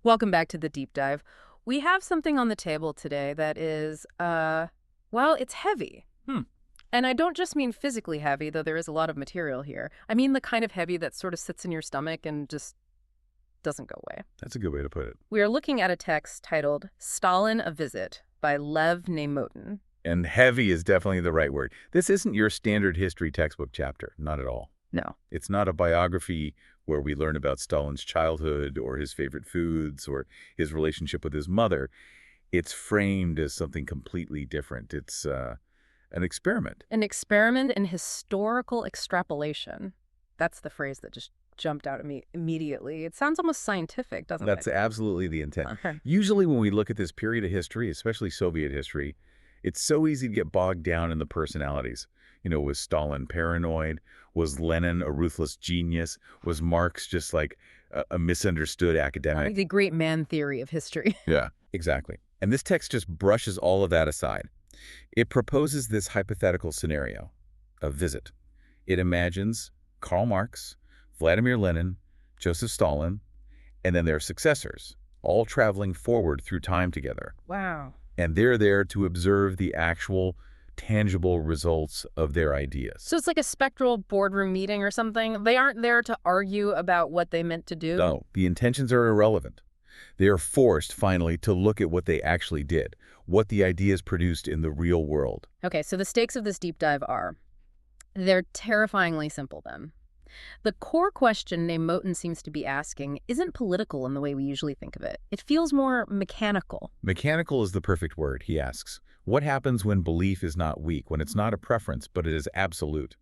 Welcome back to the deep dive. We have something on the table today that is, well, it's heavy. Hmm. And I don't just mean physically heavy, though there is a lot of material here. I mean the kind of heavy that sort of sits in your stomach and just doesn't go away. That's a good way to put it. We are looking at a text titled Stalin, a Visit by Lev Nemotin. And heavy is definitely the right word. This isn't your standard history textbook chapter, not at all. No. It's not a biography where we learn about Stalin's childhood or his favorite foods or his relationship with his mother. It's framed as something completely different. It's an experiment. An experiment in historical extrapolation. That's the phrase that just jumped out at me immediately. It sounds almost scientific, doesn't That's it? absolutely the intent. Okay. Usually when we look at this period of history, especially Soviet history, it's so easy to get bogged down in the personalities. Was Stalin paranoid? Was Lenin a ruthless genius? Was Marx just like a misunderstood academic? The great man theory of history. Yeah, exactly. And this text just brushes all of that aside. It proposes this hypothetical scenario, a visit. It imagines Karl Marx, Vladimir Lenin, Joseph Stalin, and then their successors, all traveling forward through time together. Wow. And they're there to observe the actual tangible results of their ideas. So it's like a spectral boardroom meeting or something? They aren't there to argue about what they meant to do? No, the intentions are irrelevant. They are forced, finally, to look at what they actually did, what the ideas produced in the real world. Okay, so the stakes of this deep dive are, they're terrifyingly simple then. The core question Nemotin seems to be asking isn't political in the way we usually think of it. It feels more mechanical. Mechanical is the perfect word, he asks. What happens when belief is not weak, when it's not a preference, but it is absolute?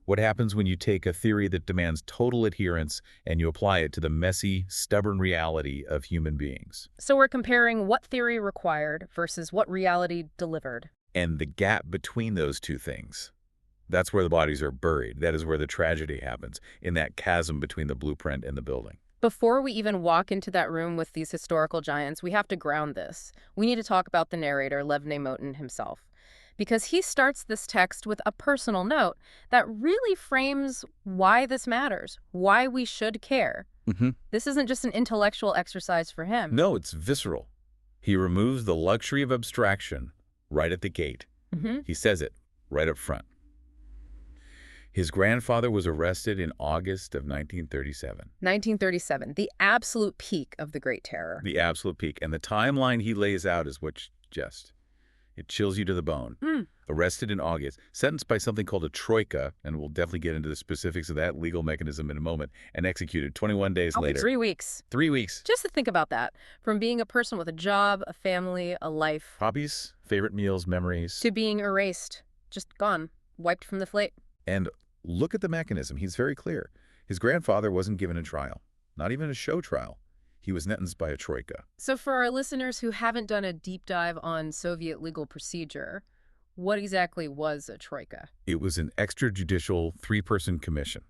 What happens when you take a theory that demands total adherence and you apply it to the messy, stubborn reality of human beings? So we're comparing what theory required versus what reality delivered. And the gap between those two things. That's where the bodies are buried. That is where the tragedy happens, in that chasm between the blueprint and the building. Before we even walk into that room with these historical giants, we have to ground this. We need to talk about the narrator, Lev Nemotin himself, because he starts this text with a personal note that really frames why this matters, why we should care. This isn't just an intellectual exercise for him. No, it's visceral. He removes the luxury of abstraction right at the gate. He says it right up front. His grandfather was arrested in August of 1937. 1937, the absolute peak of the Great Terror. The absolute peak. And the timeline he lays out is what it chills you to the bone. Arrested in August, sentenced by something called a troika, and we'll definitely get into the specifics of that legal mechanism in a moment, and executed 21 days later. 3 weeks. 3 weeks. Just to think about that, from being a person with a job, a family, a life, Hobbies, favorite meals, memories. to being erased, just gone, wiped from the slate. And look at the mechanism. He's very clear. His grandfather wasn't given a trial, not even a show trial. He was sentenced by a troika. So for our listeners who haven't done a deep dive on Soviet legal procedure, what exactly was a troika? It was an extrajudicial three-person commission.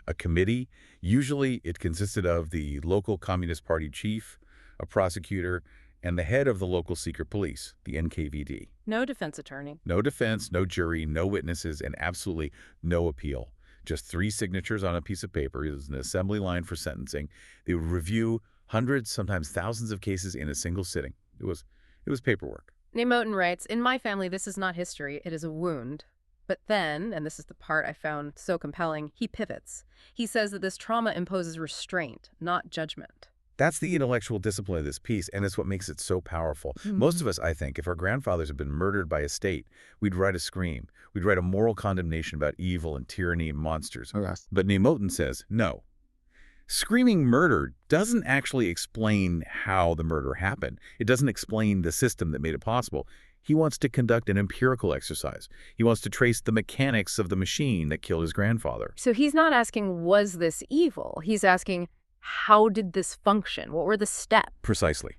A committee, usually it consisted of the local Communist Party chief, a prosecutor, and the head of the local secret police, the NKVD. No defense attorney. No defense, no jury, no witnesses, and absolutely no appeal. Just 3 signatures on a piece of paper. It was an assembly line for sentencing. They would review hundreds, sometimes thousands of cases in a single sitting. It was paperwork. Nemotin writes, in my family, this is not history, it is a wound. But then, and this is the part I found so compelling, he pivots. He says that this trauma imposes restraint, not judgment. That's the intellectual discipline of this piece, and it's what makes it so powerful. Most of us, I think, if our grandfathers had been murdered by a state, we'd write a scream. We'd write a moral condemnation about evil and tyranny and monsters. But Nemotin says, no. Screaming murder doesn't actually explain how the murder happened. It doesn't explain the system that made it possible. He wants to conduct an empirical exercise. He wants to trace the mechanics of the machine that killed his grandfather. So he's not asking, was this evil? He's asking, how did this function? What were the steps? Precisely.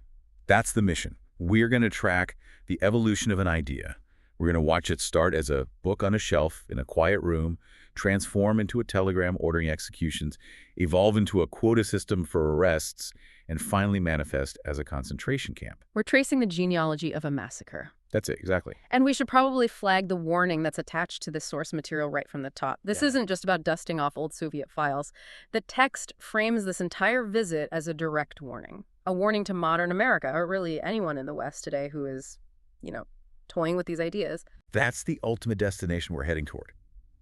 That's the mission. We're going to track the evolution of an idea. We're going to watch it start as a book on a shelf in a quiet room, transform into a telegram ordering executions, evolve into a quota system for arrests, and finally manifest as a concentration camp. We're tracing the genealogy of a massacre. That's it, exactly. And we should probably flag the warning that's attached to the source material right from the top. This isn't just about dusting off old Soviet files. The text frames this entire visit as a direct warning. a warning to modern America, or really anyone in the West today who is, you know, toying with these ideas. That's the ultimate destination we're heading toward.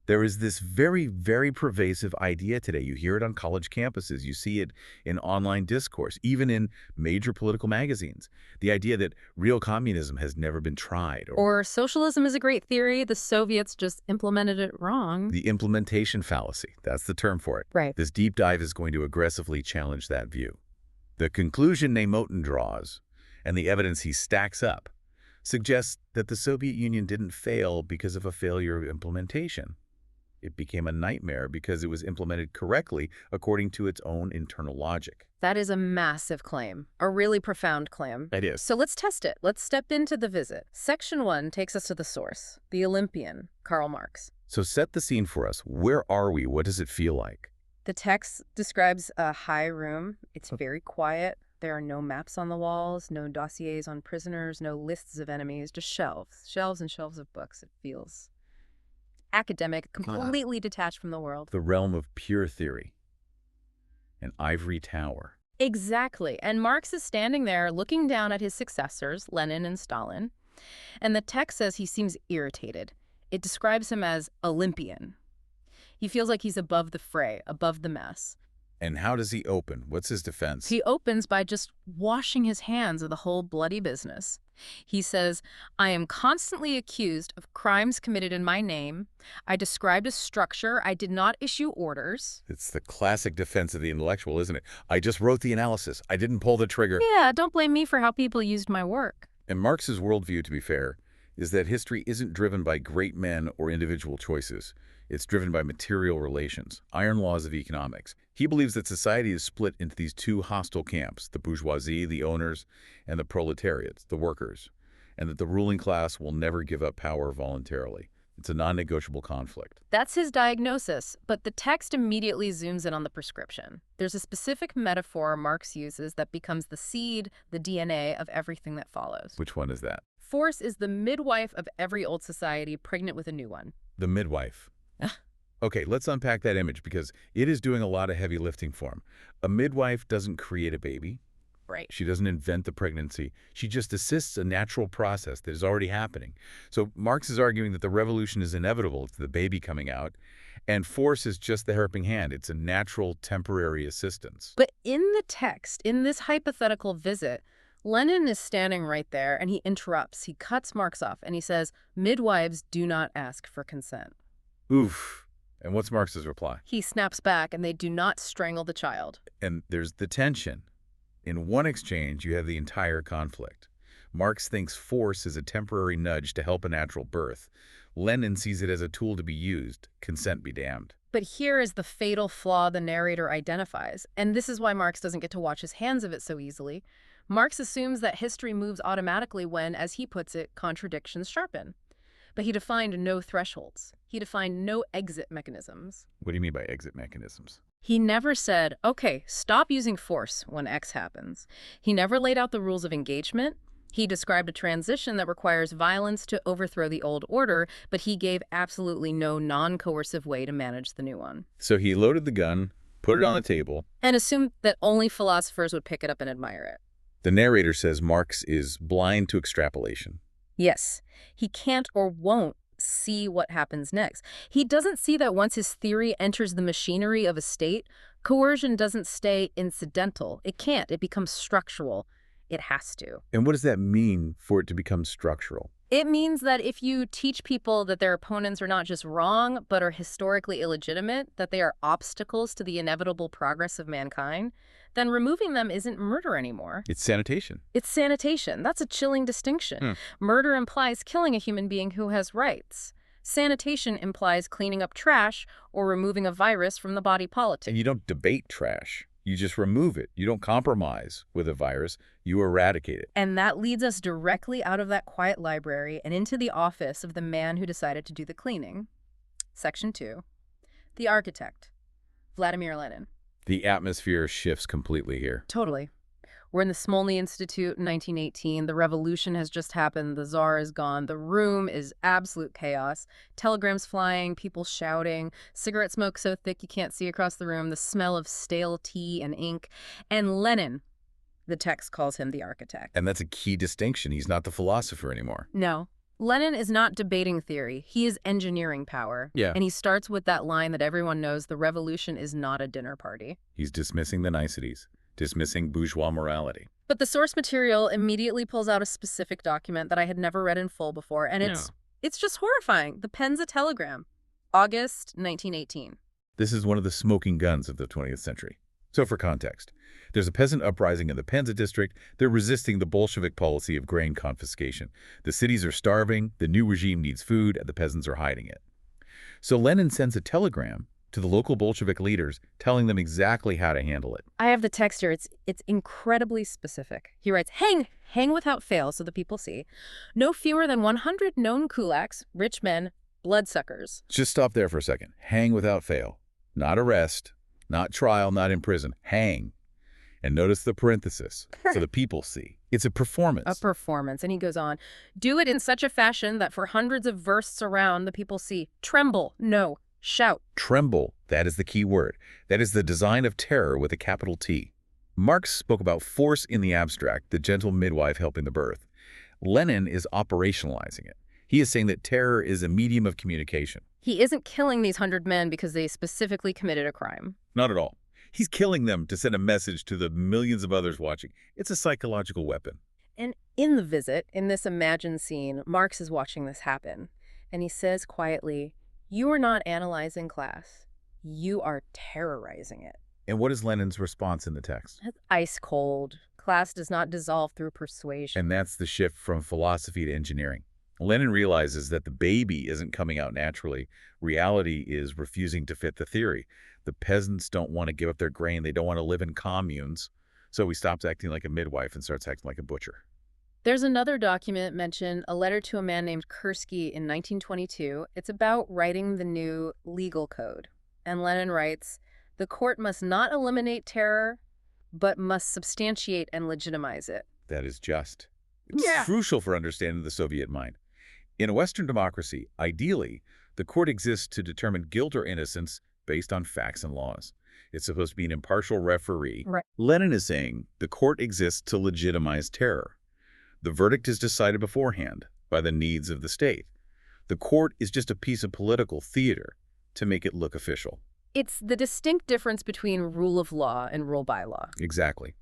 There is this very, very pervasive idea today. You hear it on college campuses. You see it in online discourse, even in major political magazines. The idea that real communism has never been tried, or Or socialism is a great theory. The Soviets just implemented it wrong. the implementation fallacy. That's the term for it. Right. This deep dive is going to aggressively challenge that view. The conclusion Moten draws, and the evidence he stacks up, suggests that the Soviet Union didn't fail because of a failure of implementation. It became a nightmare because it was implemented correctly according to its own internal logic. That is a massive claim, a really profound claim. It is. So let's test it. Let's step into the visit. Section 1 takes us to the source, the Olympian, Karl Marx. So set the scene for us. Where are we? What does it feel like? The text describes a high room. It's very quiet. There are no maps on the walls, no dossiers on prisoners, no lists of enemies, just shelves and shelves of books. It feels academic, completely detached from the world. The realm of pure theory. An ivory tower. Exactly. And Marx is standing there looking down at his successors, Lenin and Stalin. And the text says he seems irritated. It describes him as Olympian. He feels like he's above the fray, above the mess. And how does he open? What's his defense? He opens by just washing his hands of the whole bloody business. He says, I am constantly accused of crimes committed in my name. I described a structure. I did not issue orders. It's the classic defense of the intellectual, isn't it? I just wrote the analysis. I didn't pull the trigger. Yeah, don't blame me for how people used my work. And Marx's worldview, to be fair, is that history isn't driven by great men or individual choices. It's driven by material relations, iron laws of economics. He believes that society is split into these two hostile camps, the bourgeoisie, the owners, and the proletariats, the workers, and that the ruling class will never give up power voluntarily. It's a non-negotiable conflict. That's his diagnosis, but the text immediately zooms in on the prescription. There's a specific metaphor Marx uses that becomes the seed, the DNA of everything that follows. Which one is that? Force is the midwife of every old society pregnant with a new one. The midwife. Okay, let's unpack that image because it is doing a lot of heavy lifting for him. A midwife doesn't create a baby. Right. She doesn't invent the pregnancy. She just assists a natural process that is already happening. So Marx is arguing that the revolution is inevitable. It's the baby coming out. And force is just the helping hand. It's a natural, temporary assistance. But in the text, in this hypothetical visit, Lenin is standing right there and he interrupts. He cuts Marx off and he says, midwives do not ask for consent. Oof. And what's Marx's reply? He snaps back and they do not strangle the child. And there's the tension. In one exchange, you have the entire conflict. Marx thinks force is a temporary nudge to help a natural birth. Lenin sees it as a tool to be used. Consent be damned. But here is the fatal flaw the narrator identifies. And this is why Marx doesn't get to wash his hands of it so easily. Marx assumes that history moves automatically when, as he puts it, contradictions sharpen. But he defined no thresholds. He defined no exit mechanisms. What do you mean by exit mechanisms? He never said, okay, stop using force when X happens. He never laid out the rules of engagement. He described a transition that requires violence to overthrow the old order, but he gave absolutely no non-coercive way to manage the new one. So he loaded the gun, put it on the table, and assumed that only philosophers would pick it up and admire it. The narrator says Marx is blind to extrapolation. Yes, he can't or won't see what happens next. He doesn't see that once his theory enters the machinery of a state, coercion doesn't stay incidental. It can't. It becomes structural. It has to. And what does that mean for it to become structural? It means that if you teach people that their opponents are not just wrong, but are historically illegitimate, that they are obstacles to the inevitable progress of mankind, then removing them isn't murder anymore. It's sanitation. It's sanitation. That's a chilling distinction. Murder implies killing a human being who has rights. Sanitation implies cleaning up trash or removing a virus from the body politic. And you don't debate trash. You just remove it. You don't compromise with a virus. You eradicate it. And that leads us directly out of that quiet library and into the office of the man who decided to do the cleaning. Section 2. The architect, Vladimir Lenin. The atmosphere shifts completely here. Totally. We're in the Smolny Institute in 1918. The revolution has just happened. The Tsar is gone. The room is absolute chaos. Telegrams flying, people shouting, cigarette smoke so thick you can't see across the room, the smell of stale tea and ink. And Lenin, The text calls him the architect. And that's a key distinction. He's not the philosopher anymore. No. Lenin is not debating theory. He is engineering power. Yeah. And he starts with that line that everyone knows: the revolution is not a dinner party. He's dismissing the niceties, dismissing bourgeois morality. But the source material immediately pulls out a specific document that I had never read in full before, and it's just horrifying. The Penza telegram, August 1918. This is one of the smoking guns of the 20th century. So for context, there's a peasant uprising in the Penza district. They're resisting the Bolshevik policy of grain confiscation. The cities are starving, the new regime needs food, and the peasants are hiding it. So Lenin sends a telegram to the local Bolshevik leaders telling them exactly how to handle it. I have the text here. It's incredibly specific. He writes, hang without fail so the people see. No fewer than 100 known kulaks, rich men, bloodsuckers. Just stop there for a second. Hang without fail. Not arrest, not trial, not imprison. Hang. And notice the parenthesis, so the people see. It's a performance. A performance. And he goes on, do it in such a fashion that for hundreds of versts around the people see. Tremble, no, shout. Tremble, that is the key word. That is the design of terror with a capital T. Marx spoke about force in the abstract, the gentle midwife helping the birth. Lenin is operationalizing it. He is saying that terror is a medium of communication. He isn't killing these 100 men because they specifically committed a crime. Not at all. He's killing them to send a message to the millions of others watching. It's a psychological weapon. And in the visit, in this imagined scene, Marx is watching this happen. And he says quietly, you are not analyzing class. You are terrorizing it. And what is Lenin's response in the text? That's ice cold. Class does not dissolve through persuasion. And that's the shift from philosophy to engineering. Lenin realizes that the baby isn't coming out naturally. Reality is refusing to fit the theory. The peasants don't want to give up their grain. They don't want to live in communes. So he stops acting like a midwife and starts acting like a butcher. There's another document mentioned, a letter to a man named Kursky in 1922. It's about writing the new legal code. And Lenin writes, the court must not eliminate terror, but must substantiate and legitimize it. That is just. It's crucial for understanding the Soviet mind. In a Western democracy, ideally, the court exists to determine guilt or innocence based on facts and laws. It's supposed to be an impartial referee. Right. Lenin is saying the court exists to legitimize terror. The verdict is decided beforehand by the needs of the state. The court is just a piece of political theater to make it look official. It's the distinct difference between rule of law and rule by law. Exactly.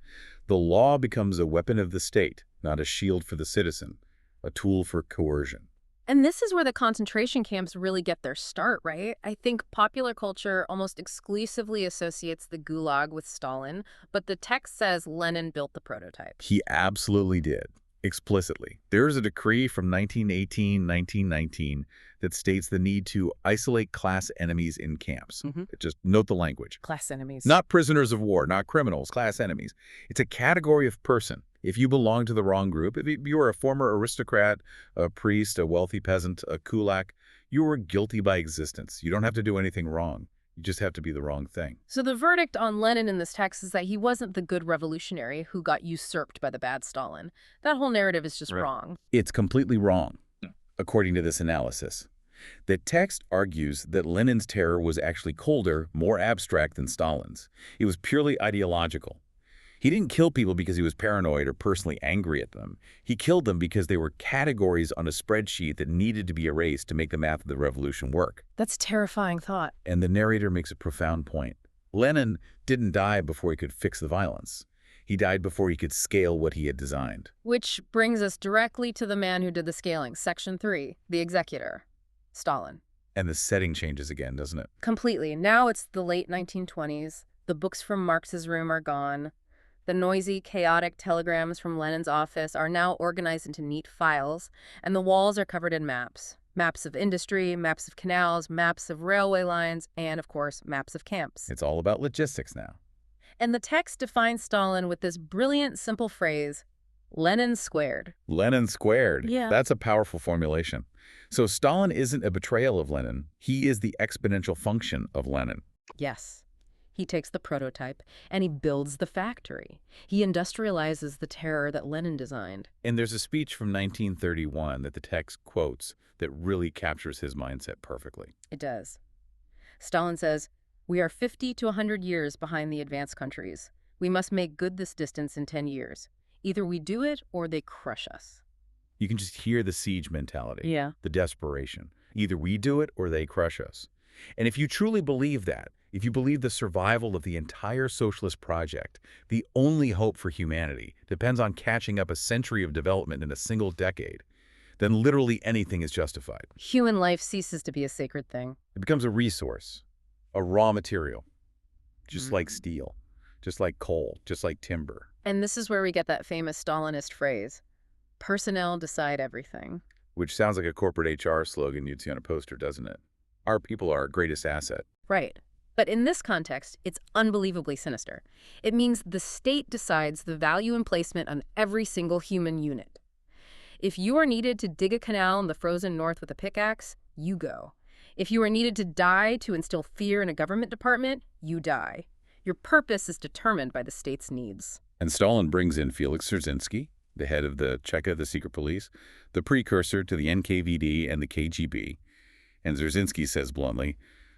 The law becomes a weapon of the state, not a shield for the citizen, a tool for coercion. And this is where the concentration camps really get their start, right? I think popular culture almost exclusively associates the Gulag with Stalin, but the text says Lenin built the prototype. He absolutely did, explicitly. There is a decree from 1918-1919 that states the need to isolate class enemies in camps. Just note the language. Class enemies. Not prisoners of war, not criminals, class enemies. It's a category of person. If you belong to the wrong group, if you are a former aristocrat, a priest, a wealthy peasant, a kulak, you are guilty by existence. You don't have to do anything wrong. You just have to be the wrong thing. So the verdict on Lenin in this text is that he wasn't the good revolutionary who got usurped by the bad Stalin. That whole narrative is just wrong. It's completely wrong, according to this analysis. The text argues that Lenin's terror was actually colder, more abstract than Stalin's. It was purely ideological. He didn't kill people because he was paranoid or personally angry at them. He killed them because they were categories on a spreadsheet that needed to be erased to make the math of the revolution work. That's a terrifying thought. And the narrator makes a profound point. Lenin didn't die before he could fix the violence. He died before he could scale what he had designed. Which brings us directly to the man who did the scaling, Section 3, the executor, Stalin. And the setting changes again, doesn't it? Completely. Now it's the late 1920s. The books from Marx's room are gone. The noisy, chaotic telegrams from Lenin's office are now organized into neat files, and the walls are covered in maps. Maps of industry, maps of canals, maps of railway lines, and, of course, maps of camps. It's all about logistics now. And the text defines Stalin with this brilliant, simple phrase, Lenin squared. Lenin squared. Yeah. That's a powerful formulation. So Stalin isn't a betrayal of Lenin. He is the exponential function of Lenin. Yes. He takes the prototype and he builds the factory. He industrializes the terror that Lenin designed. And there's a speech from 1931 that the text quotes that really captures his mindset perfectly. It does. Stalin says, "We are 50 to 100 years behind the advanced countries. We must make good this distance in 10 years. Either we do it or they crush us. You can just hear the siege mentality, Yeah. the desperation. Either we do it or they crush us. And if you truly believe that, if you believe the survival of the entire socialist project, the only hope for humanity, depends on catching up a century of development in a single decade, then literally anything is justified. Human life ceases to be a sacred thing. It becomes a resource, a raw material, just like steel, just like coal, just like timber. And this is where we get that famous Stalinist phrase, personnel decide everything. Which sounds like a corporate HR slogan you'd see on a poster, doesn't it? Our people are our greatest asset. Right. But in this context, it's unbelievably sinister. It means the state decides the value and placement on every single human unit. If you are needed to dig a canal in the frozen north with a pickaxe, you go. If you are needed to die to instill fear in a government department, you die. Your purpose is determined by the state's needs. And Stalin brings in Felix Dzerzhinsky, the head of the Cheka, the secret police, the precursor to the NKVD and the KGB. And Dzerzhinsky says bluntly,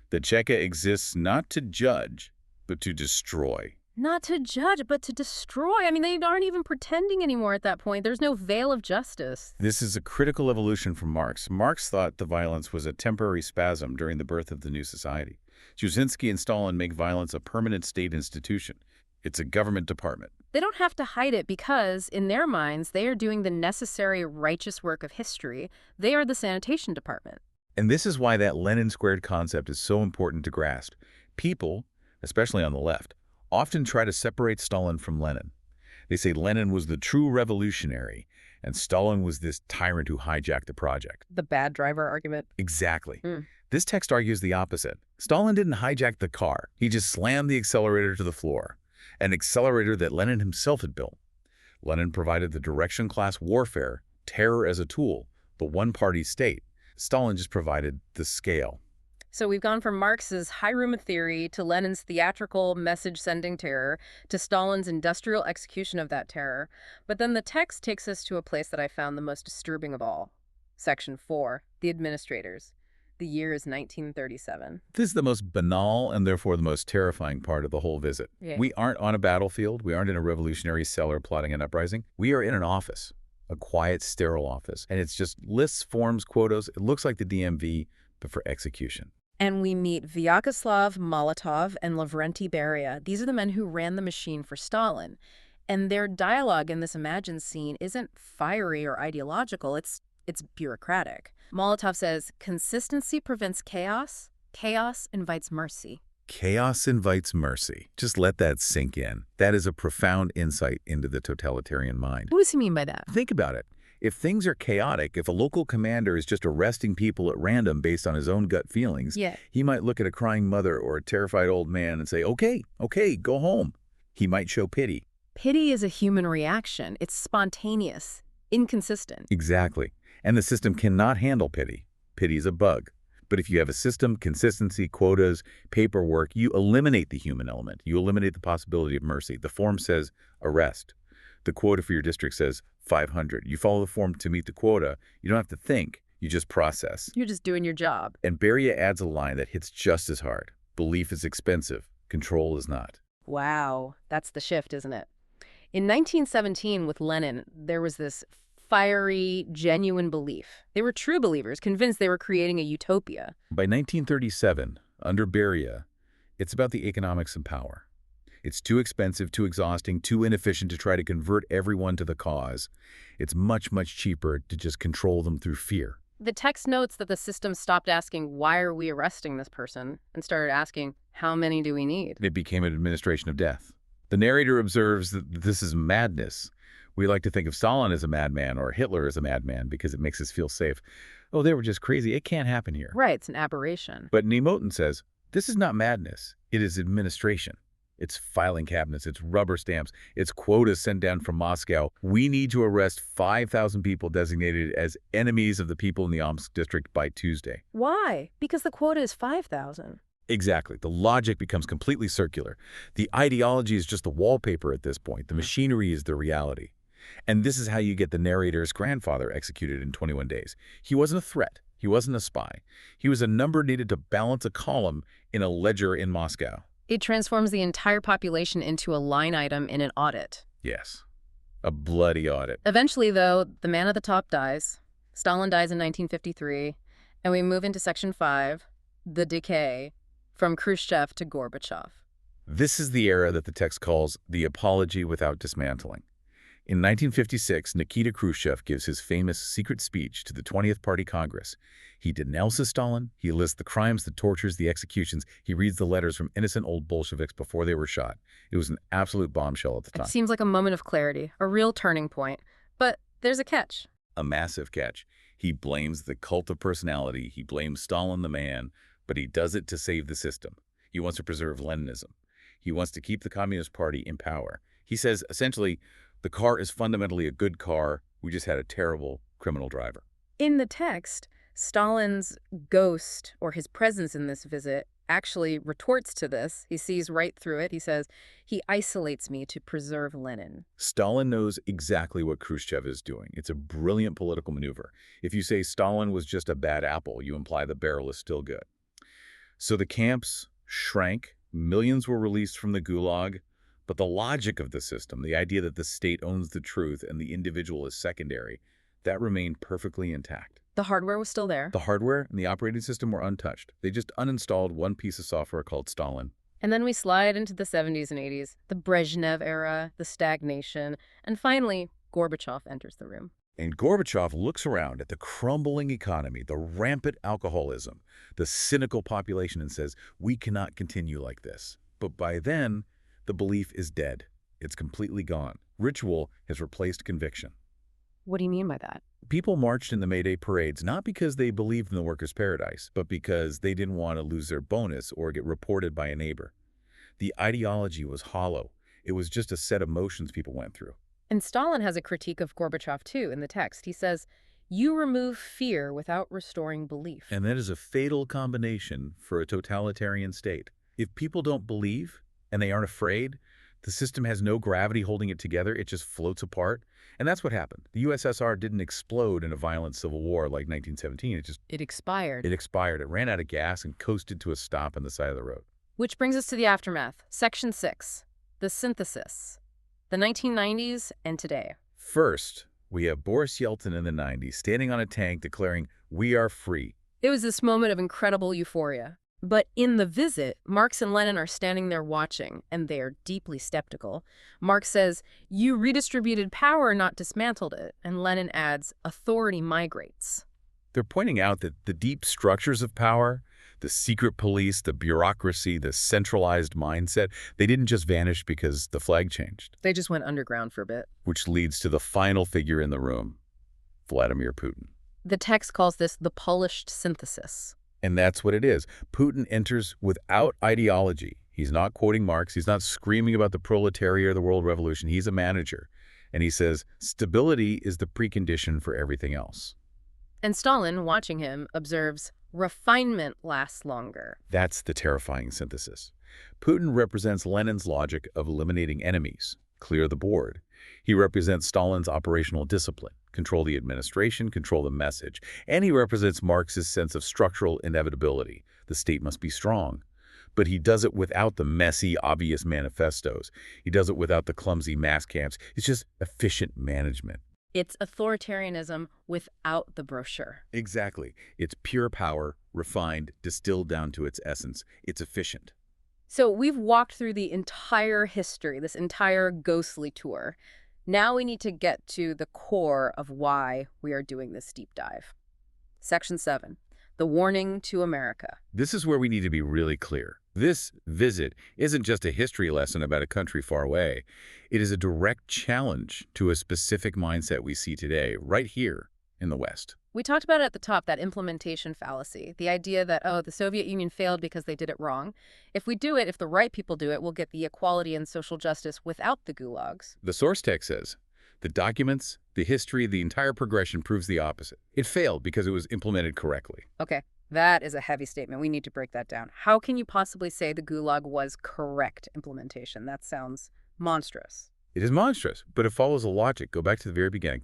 the Cheka exists not to judge, but to destroy. Not to judge, but to destroy. I mean, they aren't even pretending anymore at that point. There's no veil of justice. This is a critical evolution from Marx. Marx thought the violence was a temporary spasm during the birth of the new society. Dzerzhinsky and Stalin make violence a permanent state institution. It's a government department. They don't have to hide it because, in their minds, they are doing the necessary righteous work of history. They are the sanitation department. And this is why that Lenin squared concept is so important to grasp. People, especially on the left, often try to separate Stalin from Lenin. They say Lenin was the true revolutionary, and Stalin was this tyrant who hijacked the project. The bad driver argument. Exactly. This text argues the opposite. Stalin didn't hijack the car. He just slammed the accelerator to the floor, an accelerator that Lenin himself had built. Lenin provided the direction class warfare, terror as a tool, the one-party state. Stalin just provided the scale. So we've gone from Marx's high-room theory to Lenin's theatrical message-sending terror to Stalin's industrial execution of that terror. But then the text takes us to a place that I found the most disturbing of all. Section 4, the administrators. The year is 1937. This is the most banal and therefore the most terrifying part of the whole visit. Yeah. We aren't on a battlefield. We aren't in a revolutionary cellar plotting an uprising. We are in an office, a quiet, sterile office. And it's just lists, forms, quotas. It looks like the DMV, but for execution. And we meet Vyacheslav Molotov and Lavrenti Beria. These are the men who ran the machine for Stalin. And their dialogue in this imagined scene isn't fiery or ideological. It's bureaucratic. Molotov says, consistency prevents chaos. Chaos invites mercy. Chaos invites mercy. Just let that sink in. That is a profound insight into the totalitarian mind. What does he mean by that? Think about it. If things are chaotic, if a local commander is just arresting people at random based on his own gut feelings, he might look at a crying mother or a terrified old man and say, okay, go home. He might show pity. Pity is a human reaction. It's spontaneous, inconsistent. Exactly. And the system cannot handle pity. Pity is a bug. But if you have a system, consistency, quotas, paperwork, you eliminate the human element. You eliminate the possibility of mercy. The form says arrest. The quota for your district says 500. You follow the form to meet the quota. You don't have to think. You just process. You're just doing your job. And Beria adds a line that hits just as hard. Belief is expensive. Control is not. Wow. That's the shift, isn't it? In 1917, with Lenin, there was this fiery, genuine belief. They were true believers, convinced they were creating a utopia. By 1937, under Beria, it's about the economics and power. It's too expensive, too exhausting, too inefficient to try to convert everyone to the cause. It's much, much cheaper to just control them through fear. The text notes that the system stopped asking, why are we arresting this person, and started asking, how many do we need? It became an administration of death. The narrator observes that this is madness. We like to think of Stalin as a madman or Hitler as a madman because it makes us feel safe. Oh, they were just crazy. It can't happen here. Right, it's an aberration. But Niemoten says, this is not madness. It is administration. It's filing cabinets. It's rubber stamps. It's quotas sent down from Moscow. We need to arrest 5,000 people designated as enemies of the people in the Omsk district by Tuesday. Why? Because the quota is 5,000. Exactly. The logic becomes completely circular. The ideology is just the wallpaper at this point. The machinery is the reality. And this is how you get the narrator's grandfather executed in 21 days. He wasn't a threat. He wasn't a spy. He was a number needed to balance a column in a ledger in Moscow. It transforms the entire population into a line item in an audit. Yes. A bloody audit. Eventually, though, the man at the top dies. Stalin dies in 1953, and we move into Section 5, the decay, from Khrushchev to Gorbachev. This is the era that the text calls the apology without dismantling. In 1956, Nikita Khrushchev gives his famous secret speech to the 20th Party Congress. He denounces Stalin, he lists the crimes, the tortures, the executions, he reads the letters from innocent old Bolsheviks before they were shot. It was an absolute bombshell at the time. It seems like a moment of clarity, a real turning point. But there's a catch. A massive catch. He blames the cult of personality, he blames Stalin the man, but he does it to save the system. He wants to preserve Leninism. He wants to keep the Communist Party in power. He says, essentially, the car is fundamentally a good car, we just had a terrible criminal driver. In the text, Stalin's ghost, or his presence in this visit, actually retorts to this. He sees right through it. He says, he isolates me to preserve Lenin. Stalin knows exactly what Khrushchev is doing. It's a brilliant political maneuver. If you say Stalin was just a bad apple, you imply the barrel is still good. So the camps shrank, millions were released from the Gulag, but the logic of the system, the idea that the state owns the truth and the individual is secondary, that remained perfectly intact. The hardware was still there. The hardware and the operating system were untouched. They just uninstalled one piece of software called Stalin. And then we slide into the 70s and 80s, the Brezhnev era, the stagnation, and finally, Gorbachev enters the room. And Gorbachev looks around at the crumbling economy, the rampant alcoholism, the cynical population, and says, we cannot continue like this. But by then, the belief is dead. It's completely gone. Ritual has replaced conviction. What do you mean by that? People marched in the May Day parades not because they believed in the workers' paradise, but because they didn't want to lose their bonus or get reported by a neighbor. The ideology was hollow. It was just a set of motions people went through. And Stalin has a critique of Gorbachev, too, in the text. He says, you remove fear without restoring belief. And that is a fatal combination for a totalitarian state. If people don't believe and they aren't afraid, the system has no gravity holding it together. It just floats apart. And that's what happened. The USSR didn't explode in a violent civil war like 1917. It expired. It expired. It ran out of gas and coasted to a stop on the side of the road. Which brings us to the aftermath. Section 6, the synthesis. The 1990s and today. First, we have Boris Yeltsin in the 90s standing on a tank declaring, we are free. It was this moment of incredible euphoria. But in the visit, Marx and Lenin are standing there watching, and they are deeply skeptical. Marx says, you redistributed power, not dismantled it. And Lenin adds, authority migrates. They're pointing out that the deep structures of power, the secret police, the bureaucracy, the centralized mindset, they didn't just vanish because the flag changed. They just went underground for a bit. Which leads to the final figure in the room, Vladimir Putin. The text calls this the polished synthesis. And that's what it is. Putin enters without ideology. He's not quoting Marx. He's not screaming about the proletariat or the world revolution. He's a manager. And he says, stability is the precondition for everything else. And Stalin, watching him, observes, refinement lasts longer. That's the terrifying synthesis. Putin represents Lenin's logic of eliminating enemies, clear the board. He represents Stalin's operational discipline, control the administration, control the message. And he represents Marx's sense of structural inevitability. The state must be strong. But he does it without the messy, obvious manifestos. He does it without the clumsy mass camps. It's just efficient management. It's authoritarianism without the brochure. Exactly. It's pure power, refined, distilled down to its essence. It's efficient. So we've walked through the entire history, this entire ghostly tour. Now we need to get to the core of why we are doing this deep dive. Section 7, the warning to America. This is where we need to be really clear. This visit isn't just a history lesson about a country far away. It is a direct challenge to a specific mindset we see today, right here in the West. We talked about it at the top, that implementation fallacy, the idea that, oh, the Soviet Union failed because they did it wrong. If we do it, if the right people do it, we'll get the equality and social justice without the gulags. The source text says, the documents, the history, the entire progression proves the opposite. It failed because it was implemented correctly. Okay, that is a heavy statement. We need to break that down. How can you possibly say the gulag was correct implementation? That sounds monstrous. It is monstrous, but it follows a logic. Go back to the very beginning.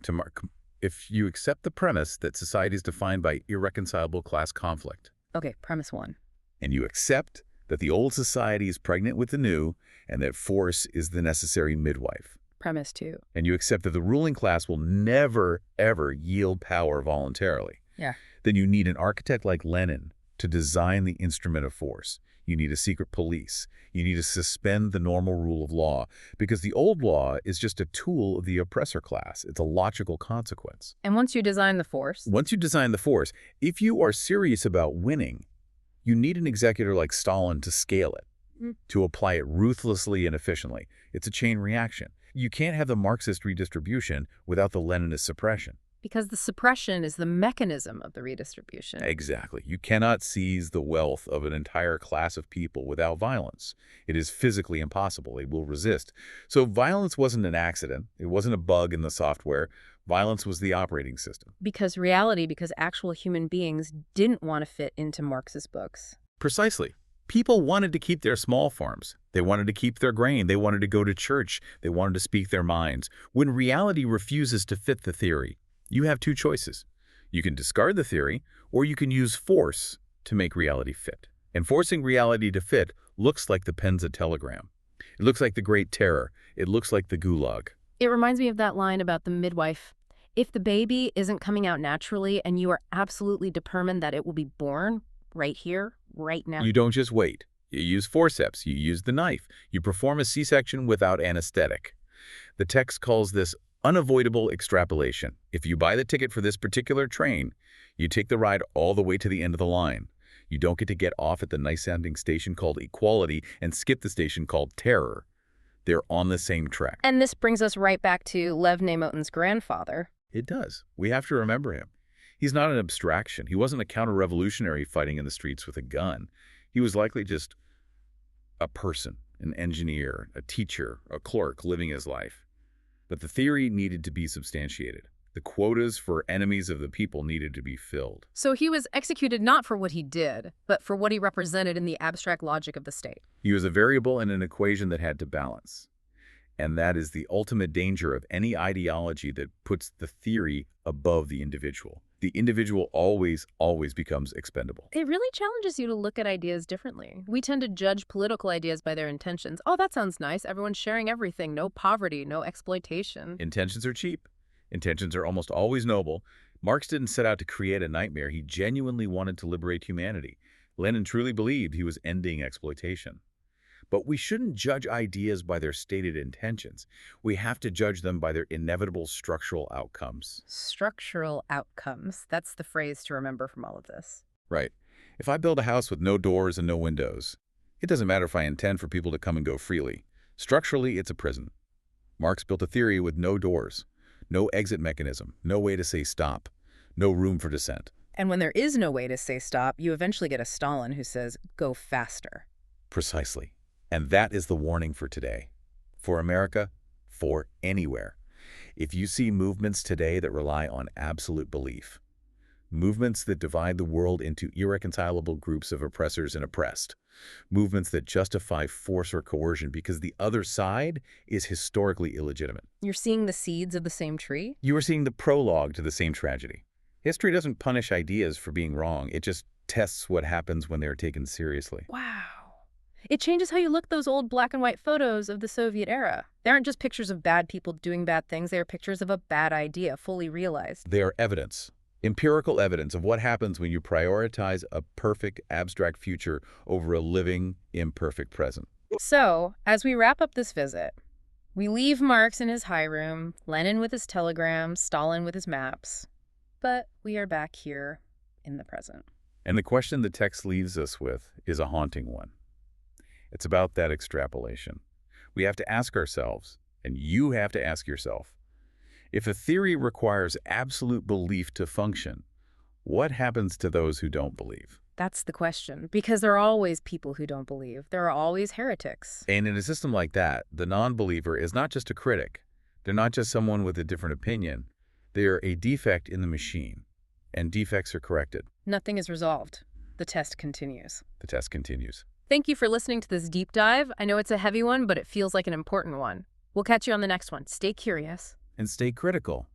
If you accept the premise that society is defined by irreconcilable class conflict. Okay, premise 1. And you accept that the old society is pregnant with the new, and that force is the necessary midwife. Premise 2. And you accept that the ruling class will never, ever yield power voluntarily. Yeah. Then you need an architect like Lenin to design the instrument of force. You need a secret police. You need to suspend the normal rule of law, because the old law is just a tool of the oppressor class. It's a logical consequence. And once you design the force? Once you design the force, if you are serious about winning, you need an executor like Stalin to scale it, to apply it ruthlessly and efficiently. It's a chain reaction. You can't have the Marxist redistribution without the Leninist suppression. Because the suppression is the mechanism of the redistribution. Exactly. You cannot seize the wealth of an entire class of people without violence. It is physically impossible. They will resist. So violence wasn't an accident. It wasn't a bug in the software. Violence was the operating system. Because actual human beings didn't want to fit into Marx's books. Precisely. People wanted to keep their small farms. They wanted to keep their grain. They wanted to go to church. They wanted to speak their minds. When reality refuses to fit the theory, you have two choices. You can discard the theory, or you can use force to make reality fit. And forcing reality to fit looks like the Penza telegram. It looks like the Great Terror. It looks like the Gulag. It reminds me of that line about the midwife. If the baby isn't coming out naturally and you are absolutely determined that it will be born right here, right now. You don't just wait. You use forceps. You use the knife. You perform a C-section without anesthetic. The text calls this unavoidable extrapolation. If you buy the ticket for this particular train, you take the ride all the way to the end of the line. You don't get to get off at the nice-sounding station called Equality and skip the station called Terror. They're on the same track. And this brings us right back to Lev Nemotin's grandfather. It does. We have to remember him. He's not an abstraction. He wasn't a counter-revolutionary fighting in the streets with a gun. He was likely just a person, an engineer, a teacher, a clerk living his life. But the theory needed to be substantiated. The quotas for enemies of the people needed to be filled. So he was executed not for what he did, but for what he represented in the abstract logic of the state. He was a variable in an equation that had to balance. And that is the ultimate danger of any ideology that puts the theory above the individual. The individual always becomes expendable. It really challenges you to look at ideas differently. We tend to judge political ideas by their intentions. Oh, that sounds nice. Everyone's sharing everything. No poverty, no exploitation. Intentions are cheap. Intentions are almost always noble. Marx didn't set out to create a nightmare. He genuinely wanted to liberate humanity. Lenin truly believed he was ending exploitation. But we shouldn't judge ideas by their stated intentions. We have to judge them by their inevitable structural outcomes. Structural outcomes. That's the phrase to remember from all of this. Right. If I build a house with no doors and no windows, it doesn't matter if I intend for people to come and go freely. Structurally, it's a prison. Marx built a theory with no doors, no exit mechanism, no way to say stop, no room for dissent. And when there is no way to say stop, you eventually get a Stalin who says, go faster. Precisely. And that is the warning for today. For America, for anywhere. If you see movements today that rely on absolute belief, movements that divide the world into irreconcilable groups of oppressors and oppressed, movements that justify force or coercion because the other side is historically illegitimate. You're seeing the seeds of the same tree? You are seeing the prologue to the same tragedy. History doesn't punish ideas for being wrong. It just tests what happens when they're taken seriously. Wow. It changes how you look at those old black and white photos of the Soviet era. They aren't just pictures of bad people doing bad things. They are pictures of a bad idea, fully realized. They are evidence, empirical evidence of what happens when you prioritize a perfect, abstract future over a living, imperfect present. So, as we wrap up this visit, we leave Marx in his high room, Lenin with his telegrams, Stalin with his maps. But we are back here in the present. And the question the text leaves us with is a haunting one. It's about that extrapolation. We have to ask ourselves, and you have to ask yourself, if a theory requires absolute belief to function, what happens to those who don't believe? That's the question, because there are always people who don't believe. There are always heretics. And in a system like that, the non-believer is not just a critic. They're not just someone with a different opinion. They are a defect in the machine, and defects are corrected. Nothing is resolved. The test continues. The test continues. Thank you for listening to this deep dive. I know it's a heavy one, but it feels like an important one. We'll catch you on the next one. Stay curious. And stay critical.